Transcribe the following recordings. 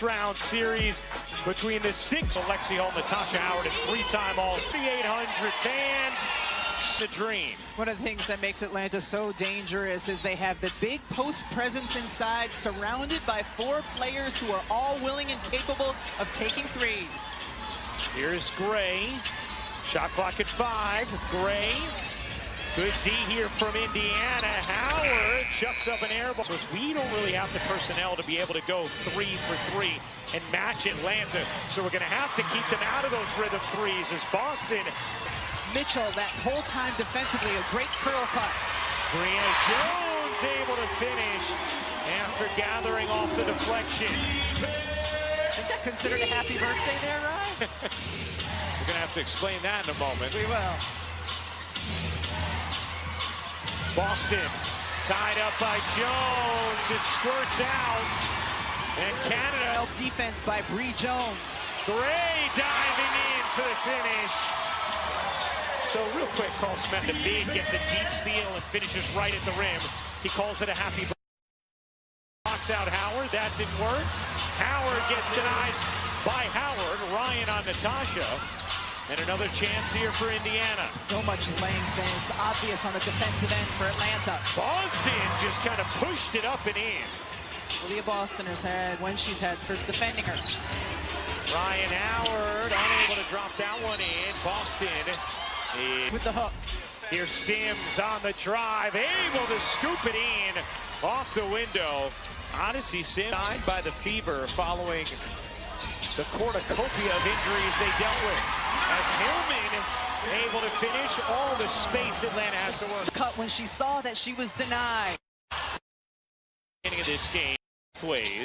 first-round series between the six. Alexi Holt, Natasha Howard, and three-time All-3,800 fans. The dream. One of the things that makes Atlanta so dangerous is they have the big post presence inside, surrounded by 4 players who are all willing and capable of taking threes. Here's Gray. Shot clock at 5. Gray. Good D here from Indiana. Howard chucks up an air ball. So we don't really have the personnel to be able to go 3 for 3 and match Atlanta. So we're going to have to keep them out of those rhythm threes as Boston. Mitchell, that whole time defensively, a great curl cut. Brianna Jones able to finish after gathering off the deflection. Is that considered a happy birthday there, Ryan? We're going to have to explain that in a moment. We will. Boston tied up by Jones. It squirts out. And Canada. Defense by Bree Jones. Gray diving in for the finish. So real quick, Carl Smith, the big gets a deep steal and finishes right at the rim. He calls it a happy birthday. Knocks out Howard. That didn't work. Howard gets denied by Howard. Ryan on Natasha. And another chance here for Indiana. So much length, and it's obvious on the defensive end for Atlanta. Boston just kind of pushed it up and in. Leah Boston has had, when she's had, starts defending her. Ryan Howard unable to drop that one in. Boston with the hook. Here's Sims on the drive, able to scoop it in off the window. Odyssey Sims died by the fever following the cornucopia of injuries they dealt with. As Hillman able to finish all the space Atlanta has to work. Cut when she saw that she was denied. Beginning of this game, ways.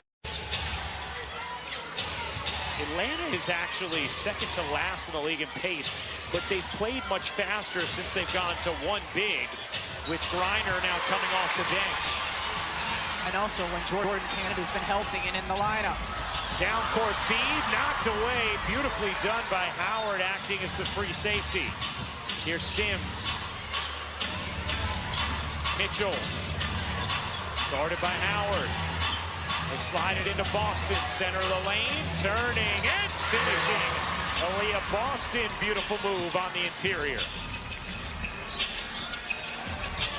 Atlanta is actually second to last in the league in pace, but they've played much faster since they've gone to one big, with Griner now coming off the bench. And also when Jordan Canada's been healthy and in the lineup. Down court feed, knocked away, beautifully done by Howard, acting as the free safety. Here's Sims. Mitchell, guarded by Howard. They slide it into Boston, center of the lane, turning and finishing. Aaliyah Boston, beautiful move on the interior.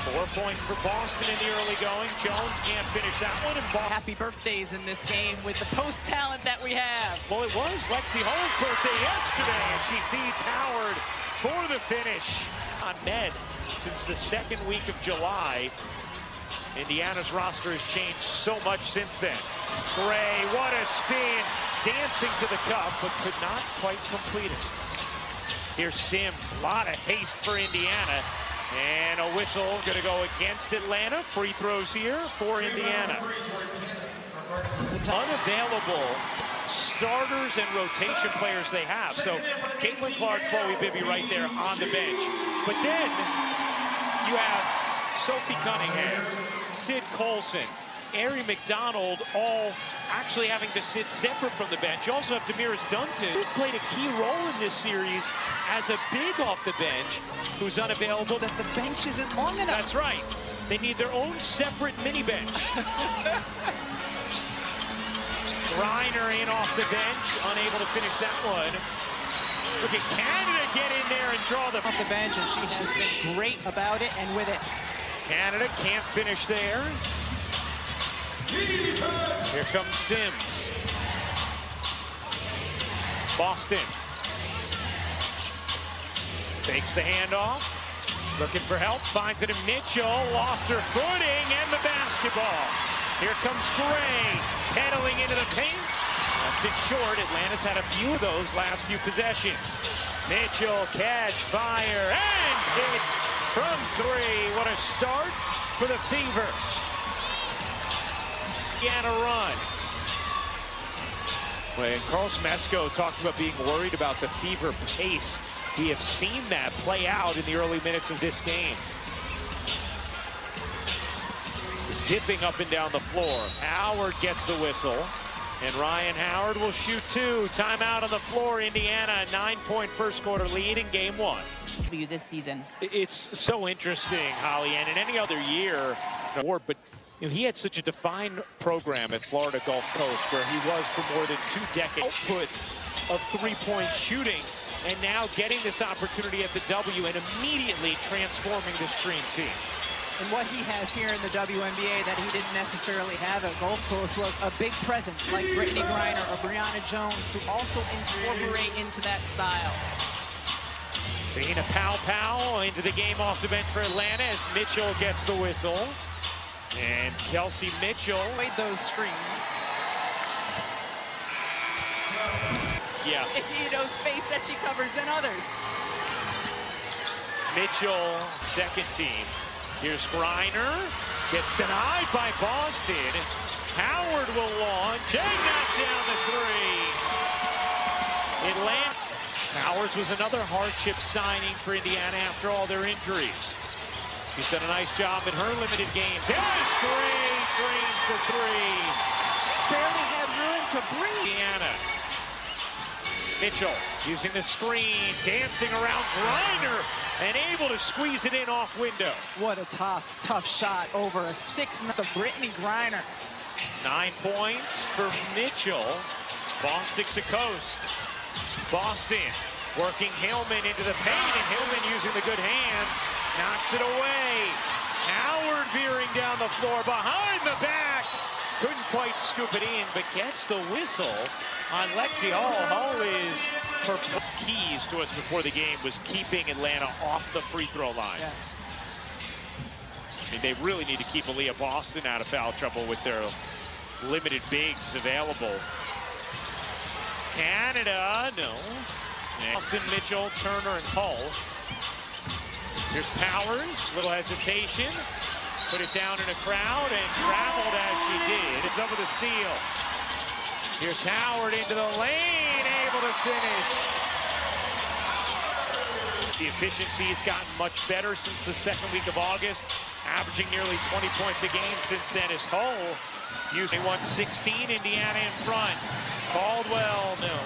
4 points for Boston in the early going. Jones can't finish that one. And happy birthdays in this game with the post talent that we have. Well, it was Lexi Holt's birthday yesterday, and she feeds Howard for the finish. On net since the second week of July. Indiana's roster has changed so much since then. Gray, what a spin, dancing to the cup, but could not quite complete it. Here's Sims, a lot of haste for Indiana, and a whistle going to go against Atlanta. Free throws here for Indiana. Unavailable starters and rotation players they have. So Caitlin Clark, Chloe Bibby right there on the bench. But then you have Sophie Cunningham, Sid Colson, Ari McDonald, all actually having to sit separate from the bench. You also have Damiris Dunton, who played a key role in this series as a big off the bench, who's unavailable. That the bench isn't long enough. That's right. They need their own separate mini bench. Griner in off the bench, unable to finish that one. Look at Canada get in there and draw the off the bench, and she has been great about it and with it. Canada can't finish there. Here comes Sims. Boston takes the handoff, looking for help, finds it in Mitchell, lost her footing, and the basketball. Here comes Gray, pedaling into the paint. That's it short. Atlanta's had a few of those last few possessions. Mitchell, catch, fire, and hit from 3. What a start for the Fever. Indiana run. When Carl Smesco talked about being worried about the Fever pace, we have seen that play out in the early minutes of this game. Zipping up and down the floor. Howard gets the whistle, and Ryan Howard will shoot 2. Timeout on the floor. Indiana, a 9-point first quarter lead in game 1. This season. It's so interesting, Holly, and in any other year, but You know, he had such a defined program at Florida Gulf Coast where he was for more than 2 decades. Output of three-point shooting, and now getting this opportunity at the W and immediately transforming this dream team. And what he has here in the WNBA that he didn't necessarily have at Gulf Coast was a big presence like Brittany Griner or Brianna Jones to also incorporate into that style. Dana Pow into the game off the bench for Atlanta as Mitchell gets the whistle. And Kelsey Mitchell. Played those screens. Yeah. You know, space that she covers than others. Mitchell, second team. Here's Griner. Gets denied by Boston. Howard will launch. They knock down the three. Atlanta. Howard was another hardship signing for Indiana after all their injuries. She's done a nice job in her limited games. Yes, great, drains the three. She barely had room to breathe. Indiana. Mitchell using the screen, dancing around Griner, and able to squeeze it in off window. What a tough shot over a 6-0 Brittany Griner. 9 points for Mitchell. Boston to coast. Boston working Hillman into the paint, and Hillman using the good hands. Knocks it away. Howard veering down the floor behind the back. Couldn't quite scoop it in, but gets the whistle on Lexi Hall. Hall is her keys to us before the game was keeping Atlanta off the free throw line. Yes. I mean, they really need to keep Aaliyah Boston out of foul trouble with their limited bigs available. Canada, no. Boston, Mitchell, Turner, and Hull. Here's Powers, little hesitation. Put it down in a crowd and traveled as she did. It's over the steal. Here's Howard into the lane, able to finish. The efficiency has gotten much better since the second week of August, averaging nearly 20 points a game since then as Hull using 116, Indiana in front. Caldwell, no.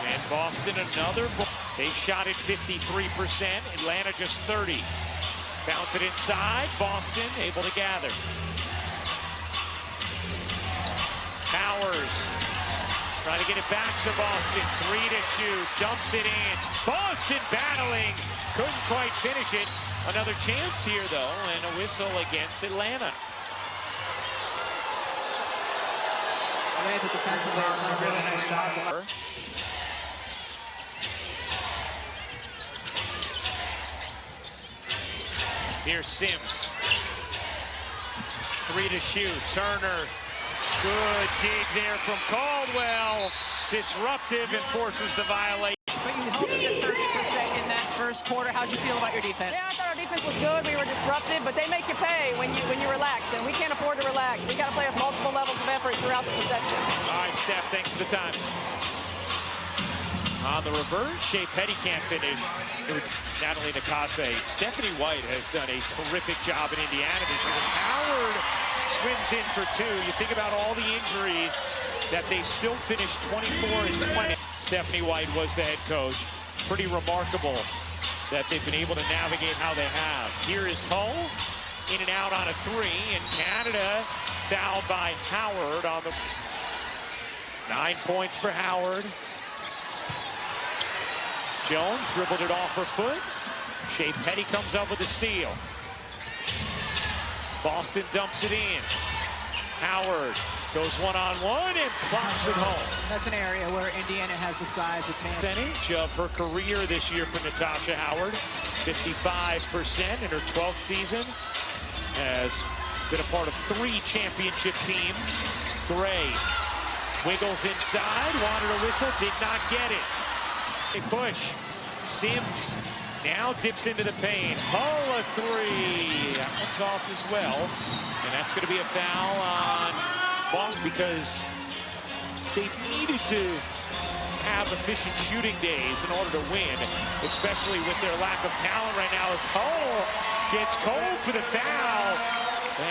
And Boston another. They shot at 53%, Atlanta just 30. Bounce it inside, Boston able to gather. Powers trying to get it back to Boston. 3 to shoot, dumps it in. Boston battling, couldn't quite finish it. Another chance here though, and a whistle against Atlanta. Atlanta defensively has done a really nice job. Here's Sims. 3 to shoot. Turner. Good dig there from Caldwell. Disruptive and forces the violation. But you held it to 30% in that first quarter. How'd you feel about your defense? Yeah, I thought our defense was good. We were disruptive, but they make you pay when you relax, and we can't afford to relax. We got to play with multiple levels of effort throughout the possession. All right, Steph, thanks for the time. On the reverse, Shea Petty can't finish. It was Natalie Nakase. Stephanie White has done a terrific job in Indiana this year. Howard swims in for 2. You think about all the injuries that they still finished 24 and 20. Stephanie White was the head coach. Pretty remarkable that they've been able to navigate how they have. Here is Hull, in and out on a 3, and Canada fouled by Howard on the 9 points for Howard. Jones dribbled it off her foot. Shea Petty comes up with a steal. Boston dumps it in. Howard goes one-on-one and plops it home. That's an area where Indiana has the size advantage. Percentage of her career this year for Natasha Howard, 55% in her 12th season. Has been a part of 3 championship teams. Gray wiggles inside, wanted a whistle, did not get it. Big push. Sims now dips into the paint. Hull a 3. That one's off as well. And that's going to be a foul on Boston because they needed to have efficient shooting days in order to win, especially with their lack of talent right now as Hull gets cold for the foul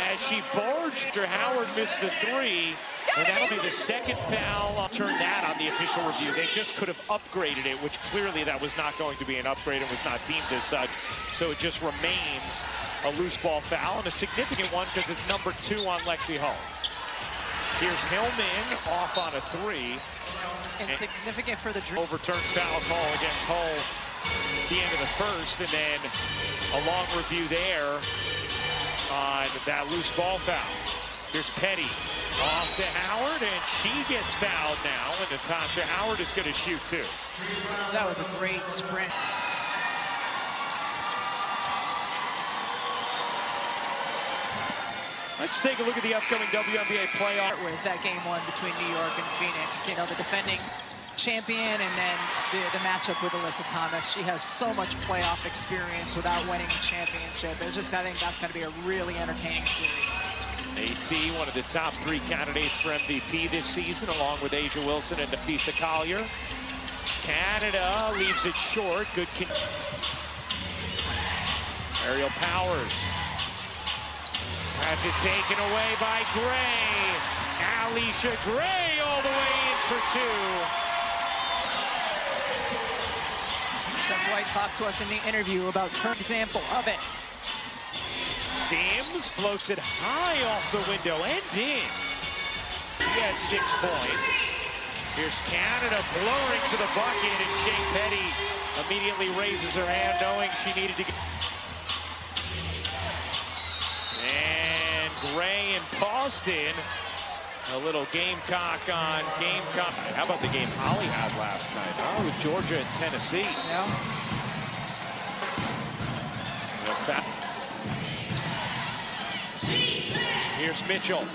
as she barged after Howard missed the 3. And that'll be the second foul. Turn that on the official review. They just could have upgraded it, which clearly that was not going to be an upgrade and was not deemed as such. So it just remains a loose ball foul, and a significant one because it's number 2 on Lexi Hull. Here's Hillman off on a 3. And significant for the overturned foul call against Hull at the end of the first, and then a long review there on that loose ball foul. Here's Petty off to Howard, and she gets fouled now, and Natasha Howard is going to shoot 2. That was a great sprint. Let's take a look at the upcoming WNBA playoff. With that game 1 between New York and Phoenix, you know, the defending champion, and then the matchup with Alyssa Thomas. She has so much playoff experience without winning a championship. I think that's going to be a really entertaining series. AT, one of the top 3 candidates for MVP this season, along with Asia Wilson and Nafisa Collier. Canada leaves it short. Good. Aerial Powers. Has it taken away by Gray. Alicia Gray all the way in for 2. Steph White talked to us in the interview about her example of it. Sims floats it high off the window and in. He has 6 points. Here's Canada blurring to the bucket, and Shea Petty immediately raises her hand knowing she needed to get. And Gray and Boston, a little Gamecock on Gamecock. How about the game Holly had last night, huh? With Georgia and Tennessee. Yeah. Here's Mitchell.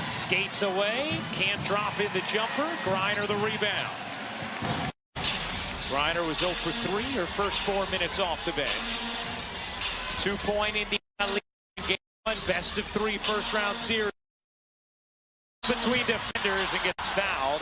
Skates away, can't drop in the jumper. Griner the rebound. Griner was 0 for 3, her first 4 minutes off the bench. 2-point Indiana lead. Game 1, best of 3 first-round series between defenders and gets fouled.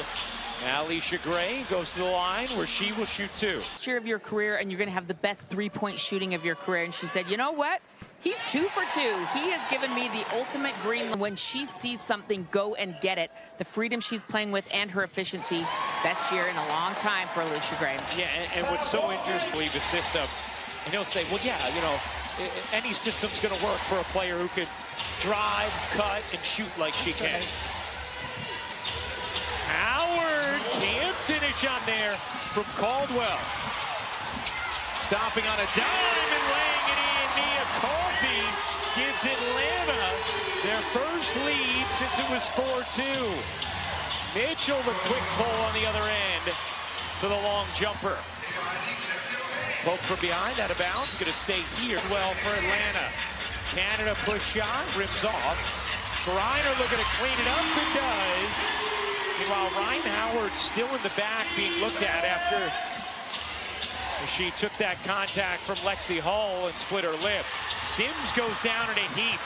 Alicia Gray goes to the line where she will shoot 2. Year of your career, and you're going to have the best 3-point shooting of your career. And she said, you know what? He's 2 for 2. He has given me the ultimate green. When she sees something, go and get it. The freedom she's playing with and her efficiency, best year in a long time for Alicia Gray. Yeah, and what's so interesting, the system, and he'll say, well, yeah, you know, any system's going to work for a player who can drive, cut, and shoot like she can. Right. Howard can't finish on there from Caldwell. Stopping on a dime and laying it in. Nia Coffey gives Atlanta their first lead since it was 4-2. Mitchell, the quick pull on the other end for the long jumper. Poke from behind, out of bounds, going to stay here well for Atlanta. Canada push shot, rims off. Griner looking to clean it up and does. Meanwhile, Ryan Howard still in the back being looked at after she took that contact from Lexi Hull and split her lip. Sims goes down in a heap.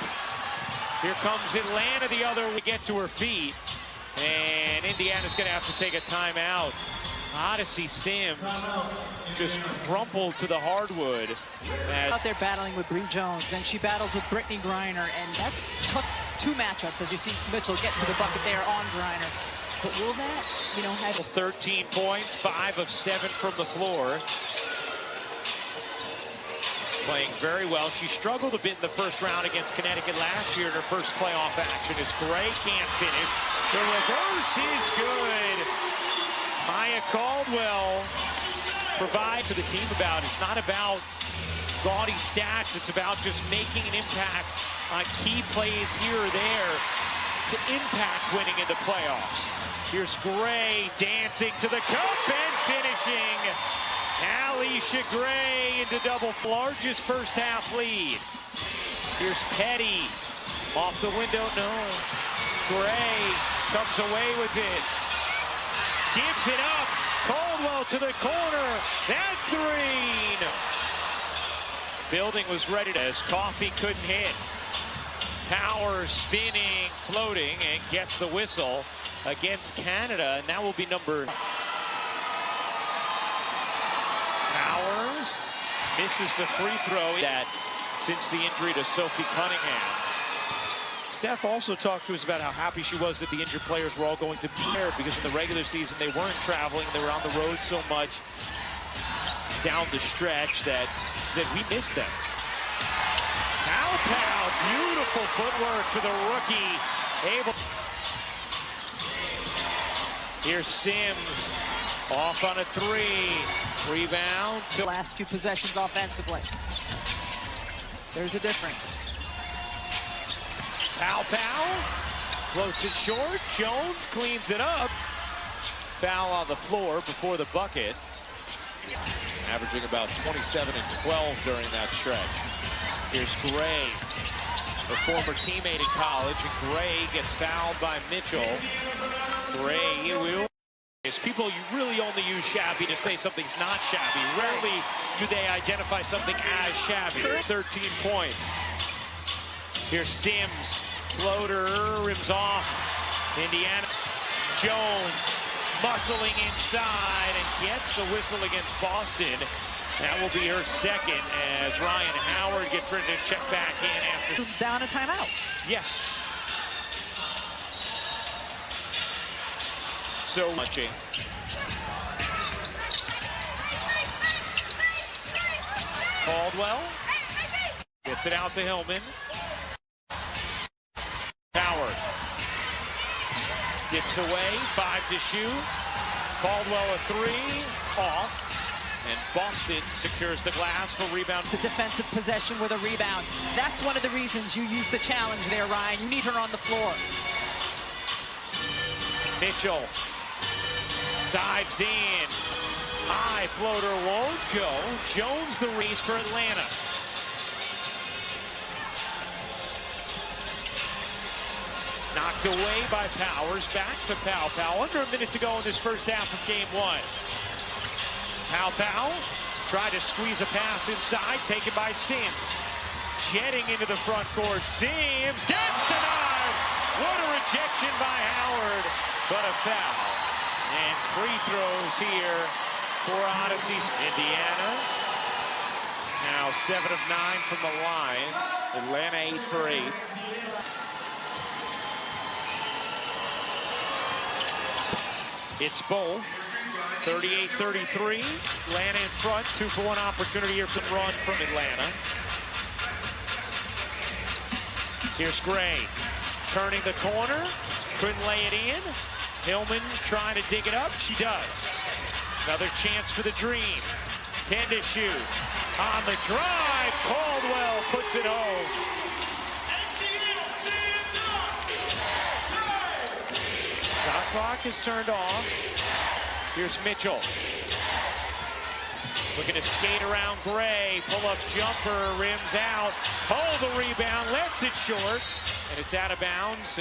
Here comes Atlanta the other way to get to her feet. And Indiana's going to have to take a timeout. Odyssey Sims just crumpled to the hardwood. Out there battling with Bree Jones, then she battles with Brittany Griner, and that's tough 2 matchups as you see Mitchell get to the bucket there on Griner. But will that, you know, have 13 points, 5 of 7 from the floor. Playing very well. She struggled a bit in the first round against Connecticut last year in her first playoff action as Gray can't finish. The reverse is good. Maya Caldwell provides to the team about, it's not about gaudy stats, it's about just making an impact on key plays here or there to impact winning in the playoffs. Here's Gray dancing to the cup and finishing. Alicia Gray into double, largest first half lead. Here's Petty off the window, no. Gray comes away with it. Gives it up. Caldwell to the corner. That green. Building was ready to, as Coffey couldn't hit. Power spinning, floating, and gets the whistle against Canada, and that will be number. Powers misses the free throw. That since the injury to Sophie Cunningham. Steph also talked to us about how happy she was that the injured players were all going to be there because in the regular season they weren't traveling, they were on the road so much down the stretch that she said we missed them. Pow. Beautiful footwork for the rookie. Here's Sims. Off on a three. Rebound. Last few possessions offensively. There's a difference. Pow. Floats it short. Jones cleans it up. Foul on the floor before the bucket. Averaging about 27 and 12 during that stretch. Here's Gray, a former teammate in college, and Gray gets fouled by Mitchell. Gray will. People, you really only use shabby to say something's not shabby. Rarely do they identify something as shabby. 13 points. Here's Sims. Floater rims off. Indiana. Jones muscling inside and gets the whistle against Boston. That will be her second as Ryan Howard gets ready to check back in after. Down a timeout. Yeah. So munching. Caldwell gets it out to Hillman. Howard dips away, 5 to shoot. Caldwell a three, off. And Boston secures the glass for rebound. The defensive possession with a rebound. That's one of the reasons you use the challenge there, Ryan. You need her on the floor. Mitchell dives in. High floater won't go. Jones the race for Atlanta. Knocked away by Powers. Back to Pow. Under a minute to go in this first half of game one. Pow. Tried to squeeze a pass inside. Taken by Sims. Jetting into the front court. Sims gets denied. What a rejection by Howard. But a foul. And free throws here for Odyssey. Indiana. Now 7 of 9 from the line. Atlanta 8 for 8. It's both. 38-33. Atlanta in front. 2-for-1 opportunity here from run from Atlanta. Here's Gray. Turning the corner. Couldn't lay it in. Hillman trying to dig it up. She does. Another chance for the Dream. 10 to shoot. On the drive. Caldwell puts it home. Shot clock is turned off. Here's Mitchell. Looking to skate around Gray. Pull-up jumper, rims out. Hold the rebound, left it short. And it's out of bounds.